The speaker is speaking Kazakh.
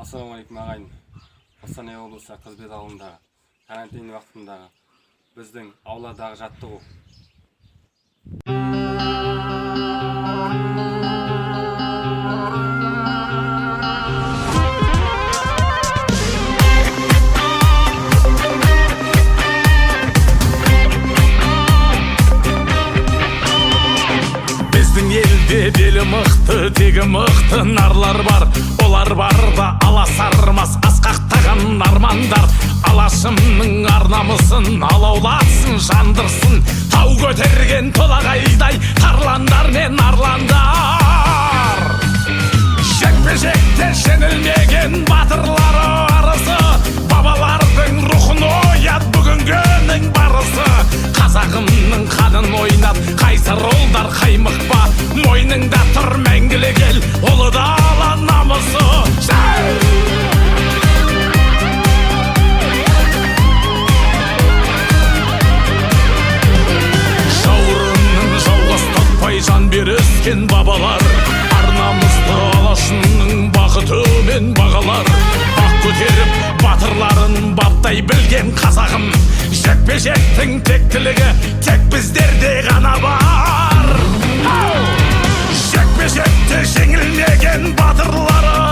Ассалаумағалейкум ағайын. Қостанай облысы Қызбел ауылындағы карантин уақытындағы біздің ауладағы жаттығу. Біздің елде белі мықты, тегі мықты нарлар бар. Олар барда аласармас асқақтаған армандар. Алашымның арнамысын алаулатсын, жандырсын. Тау көтерген толағайдай тарландар мен арландар. Жекпе-жекте жеңілмеген батырлары арысы. Бабалардың рухын оят бүгінгінің барысы. Қазағымның қанын ойнап қайсар ұлдар қаймықпа. Мойныңда тұр мәңгілік ел, ұлы дала намысы. Жауырынын жалғыз таппай жан беріскен бабалар. Арнамызды алашының бақытымен бағалар. Бақ көтеріп батырларын баптай білген қазағым. Жекпе-жектің тектілігі тек біздерде ғана бар. Жекпе-жекте жеңілмеген батырлары